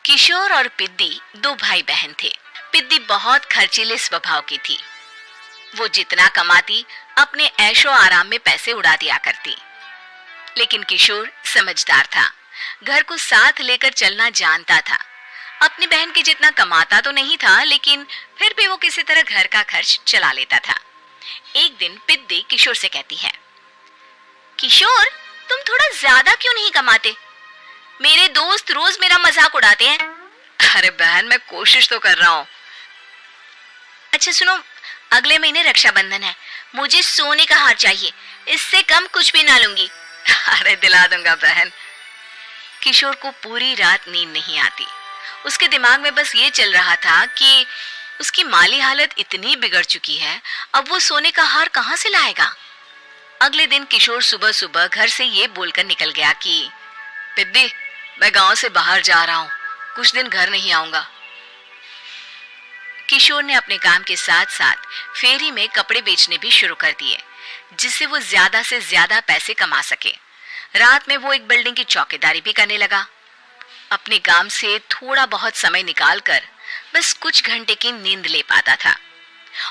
किशोर और पिद्दी दो भाई बहन थे। पिद्दी बहुत खर्चीले स्वभाव की थी। वो जितना कमाती अपने ऐशो आराम में पैसे उड़ा दिया करती। लेकिन किशोर समझदार था, घर को साथ लेकर चलना जानता था। अपनी बहन के जितना कमाता तो नहीं था, लेकिन फिर भी वो किसी तरह घर का खर्च चला लेता था। एक दिन पिद्दी किशोर से कहती है, किशोर, तुम थोड़ा ज्यादा क्यों नहीं कमाते? मेरे दोस्त रोज मेरा मजाक उड़ाते हैं। अरे बहन, मैं कोशिश तो कर रहा हूँ। अच्छा सुनो, अगले महीने रक्षाबंधन है, मुझे सोने का हार चाहिए, इससे कम कुछ भी ना लूंगी। अरे दिला दूंगा बहन। किशोर को पूरी रात नींद नहीं आती। उसके दिमाग में बस ये चल रहा था कि उसकी माली हालत इतनी बिगड़ चुकी है, अब वो सोने का हार कहाँ से लाएगा। अगले दिन किशोर सुबह सुबह घर से ये बोलकर निकल गया कि पिद्दी, मैं गांव से बाहर जा रहा हूँ, कुछ दिन घर नहीं आऊंगा। किशोर ने अपने काम के साथ साथ फेरी में कपड़े बेचने भी शुरू कर दिए, जिससे वो ज्यादा से ज्यादा पैसे कमा सके। रात में वो एक बिल्डिंग की चौकीदारी भी करने लगा। अपने काम से थोड़ा बहुत समय निकालकर बस कुछ घंटे की नींद ले पाता था।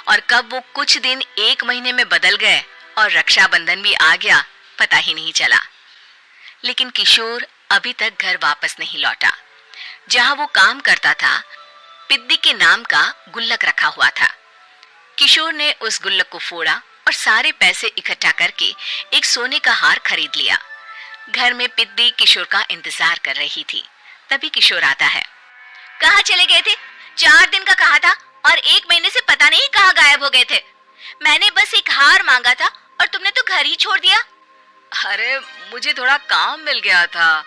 और कब वो कुछ दिन एक महीने में बदल गए और रक्षाबंधन भी आ गया, पता ही नहीं चला। लेकिन किशोर अभी तक घर वापस नहीं लौटा। जहां वो काम करता था, पिद्दी के नाम का गुल्लक रखा हुआ था। किशोर ने उस गुल्लक को फोड़ा और सारे पैसे इकट्ठा करके एक सोने का हार खरीद लिया। घर में पिद्दी किशोर का इंतजार कर रही थी। तभी किशोर आता है। कहाँ चले गए थे? 4 दिन का कहा था और 1 महीने से पता नहीं कहाँ गायब हो गए थे। मैंने बस एक हार मांगा था और तुमने तो घर ही छोड़ दिया। अरे मुझे थोड़ा काम मिल गया था।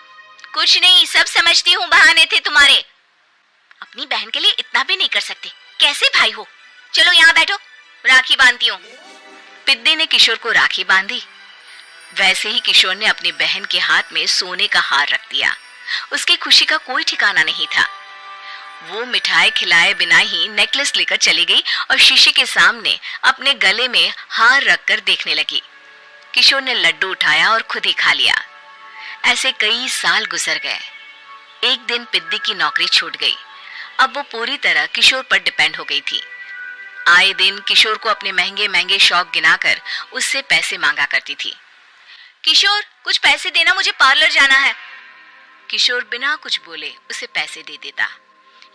कुछ नहीं, सब समझती हूँ, बहाने थे तुम्हारे। अपनी बहन के लिए इतना भी नहीं कर सकते, कैसे भाई हो? चलो यहाँ बैठो, राखी बांधती हूँ। पिद्दी ने किशोर को राखी बांधी। वैसे ही किशोर ने अपनी बहन के हाथ में सोने का हार रख दिया। उसकी खुशी का कोई ठिकाना नहीं था। वो मिठाई खिलाए बिना ही नेकलेस लेकर चली गई और शीशे के सामने अपने गले में हार रखकर देखने लगी। किशोर ने लड्डू उठाया और खुद ही खा लिया। ऐसे कई साल गुजर गए। एक दिन पिद्दी की नौकरी छूट गई। अब वो पूरी तरह किशोर पर डिपेंड हो गई थी। आए दिन किशोर को अपने महंगे महंगे शौक गिनाकर उससे पैसे मांगा करती थी। किशोर, कुछ पैसे देना, मुझे पार्लर जाना है। किशोर बिना कुछ बोले उसे पैसे दे देता।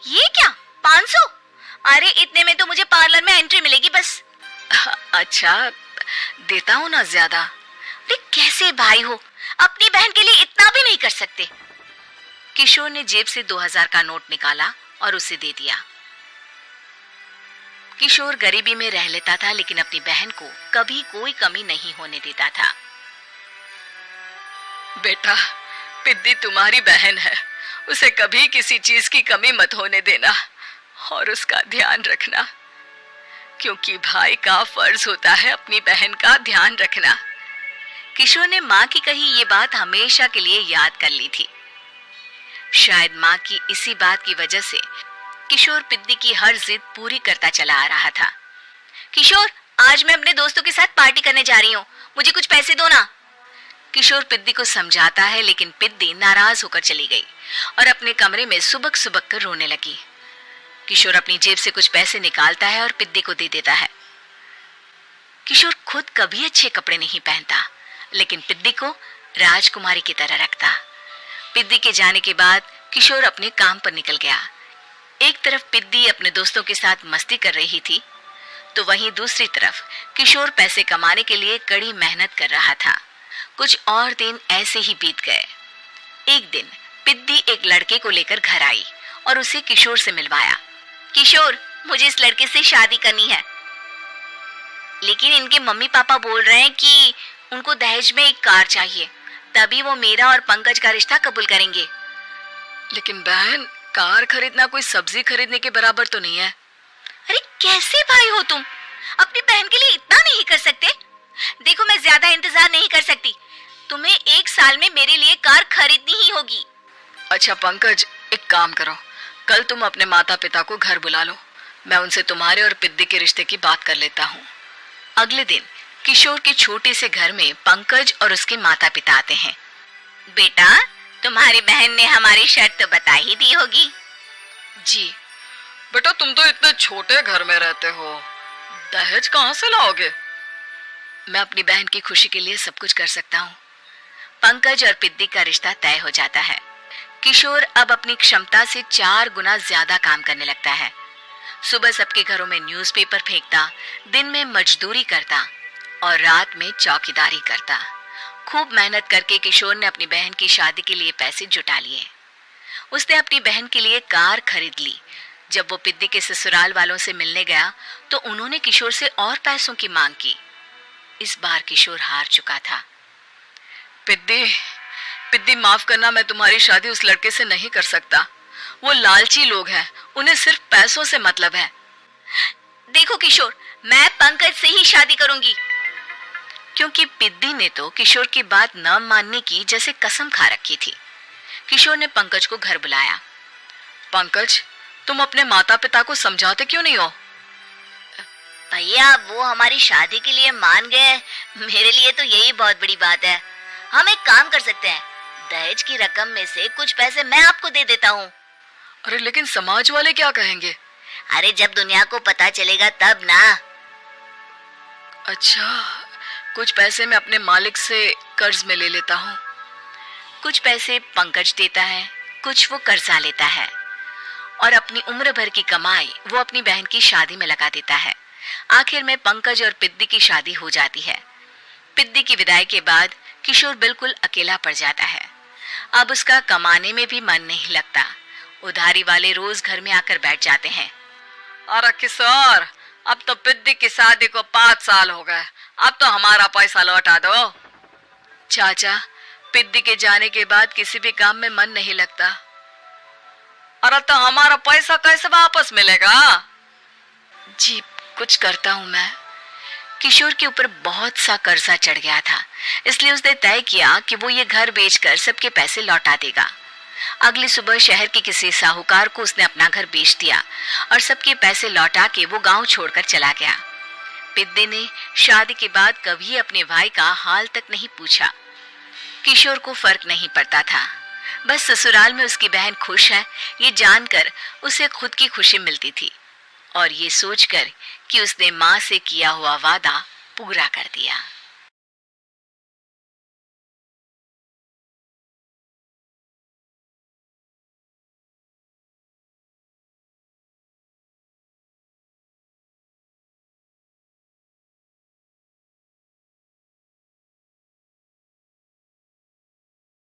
ये क्या, 500? अरे इतने में तो मुझे पार्लर में एंट्री मिलेगी बस। अच्छा, देता हूँ ना ज्यादा। अरे कैसे भाई हो, अपनी बहन के लिए इतना भी नहीं कर सकते। किशोर ने जेब से 2000 का नोट निकाला और उसे दे दिया। किशोर गरीबी में रह लेता था, लेकिन अपनी बहन को कभी कोई कमी नहीं होने देता था। बेटा, पिद्दी तुम्हारी बहन है, उसे कभी किसी चीज की कमी मत होने देना और उसका ध्यान रखना, क्योंकि भाई का फर्ज होता है अपनी बहन का ध्यान रखना। किशोर ने माँ की कही ये बात हमेशा के लिए याद कर ली थी। शायद माँ की इसी बात की वजह से किशोर पिद्दी की हर जिद पूरी करता चला आ रहा था। किशोर, आज मैं अपने दोस्तों के साथ पार्टी करने जा रही हूँ, मुझे कुछ पैसे दो ना। किशोर पिद्दी को समझाता है, लेकिन पिद्दी नाराज होकर चली गई और अपने कमरे में सुबक सुबक कर रोने लगी। किशोर अपनी जेब से कुछ पैसे निकालता है और पिद्दी को दे देता है। किशोर खुद कभी अच्छे कपड़े नहीं पहनता, लेकिन पिद्दी को राजकुमारी की तरह रखता। पिद्दी के जाने के बाद किशोर अपने काम पर निकल गया। एक तरफ पिद्दी अपने दोस्तों के साथ मस्ती कर रही थी, तो वहीं दूसरी तरफ किशोर पैसे कमाने के लिए कड़ी मेहनत कर रहा था। कुछ और दिन ऐसे ही बीत गए। एक दिन पिद्दी एक लड़के को लेकर घर आई और उसे किशोर से मिलवाया। किशोर, मुझे इस लड़के से शादी करनी है, लेकिन इनके मम्मी पापा बोल रहे हैं कि उनको दहेज में एक कार चाहिए, तभी वो मेरा और पंकज का रिश्ता कबूल करेंगे। लेकिन बहन, कार खरीदना कोई सब्जी खरीदने के बराबर तो नहीं है। अरे कैसे भाई हो तुम, अपनी बहन के लिए इतना नहीं कर सकते? देखो, मैं ज्यादा इंतजार नहीं कर सकती, तुम्हें 1 साल में मेरे लिए कार खरीदनी ही होगी। अच्छा पंकज, एक काम करो, कल तुम अपने माता पिता को घर बुला लो, मैं उनसे तुम्हारे और पिद्दी के रिश्ते की बात कर लेता हूँ। अगले दिन किशोर के छोटे से घर में पंकज और उसके माता पिता आते हैं। बेटा, तुम्हारी बहन ने हमारी शर्त तो बता ही दी होगी। जी। बेटा तुम तो इतने छोटे घर में रहते हो, दहेज कहाँ से लाओगे? मैं अपनी बहन की खुशी के लिए सब कुछ कर सकता हूँ। पंकज और पिद्दी का रिश्ता तय हो जाता है। किशोर अब अपनी क्षमता से 4 गुना ज्यादा काम करने लगता है। सुबह सबके घरों में न्यूज़पेपर फेंकता, दिन में मजदूरी करता और रात में चौकीदारी करता। खूब मेहनत करके किशोर ने अपनी बहन की शादी के लिए पैसे जुटा लिए। उसने अपनी बहन के लिए कार खरीद ली। जब वो पिद्दी के ससुराल वालों से मिलने गया तो उन्होंने किशोर से और पैसों की मांग की। इस बार किशोर हार चुका था। पिद्दी, पिद्दी माफ करना, मैं तुम्हारी शादी उस लड़के से नहीं कर सकता। वो लालची लोग हैं, उन्हें सिर्फ पैसों से मतलब है। देखो किशोर, मैं पंकज से ही शादी करूंगी। क्योंकि पिद्दी ने तो किशोर की बात न मानने की जैसे कसम खा रखी थी। किशोर ने पंकज को घर बुलाया। पंकज, तुम अपने माता पिता को समझाते क्यों नहीं हो? भैया, वो हमारी शादी के लिए मान गए, मेरे लिए तो यही बहुत बड़ी बात है। हम एक काम कर सकते हैं, दहेज की रकम में से कुछ पैसे मैं आपको दे देता हूँ। अरे लेकिन समाज वाले क्या कहेंगे? अरे जब दुनिया को पता चलेगा तब ना। अच्छा, कुछ पैसे मैं अपने मालिक से कर्ज में ले लेता हूँ। कुछ पैसे पंकज देता है, कुछ वो कर्जा लेता है और अपनी उम्र भर की कमाई वो अपनी बहन की शादी में लगा देता है। आखिर में पंकज और पिद्दी की शादी हो जाती है। पिद्दी की विदाई के बाद किशोर बिल्कुल अकेला पड़ जाता है। अब उसका कमाने में भी मन नहीं लगता। उधारी वाले रोज घर में आकर बैठ जाते हैं। अरे किशोर, अब तो पिद्दी की शादी को 5 साल हो गए, अब तो हमारा पैसा लौटा दो। चाचा, पिद्दी के जाने के बाद किसी भी काम में मन नहीं लगता। अरे तो हमारा पैसा कैसे वापस मिलेगा? जी, कुछ करता हूँ मैं। किशोर के ऊपर बहुत सा कर्जा चढ़ गया था, इसलिए उसने तय किया कि वो ये घर बेचकर सबके पैसे लौटा देगा। अगली सुबह शहर के किसी साहूकार को उसने अपना घर बेच दिया और सबके पैसे लौटा के वो गांव छोड़कर चला गया। पिद्दी ने शादी के बाद कभी अपने भाई का हाल तक नहीं पूछा। किशोर को फर्क नहीं पड़ता था, बस ससुराल में उसकी बहन खुश है ये जानकर उसे खुद की खुशी मिलती थी और ये सोचकर कि उसने माँ से किया हुआ वादा पूरा कर दिया।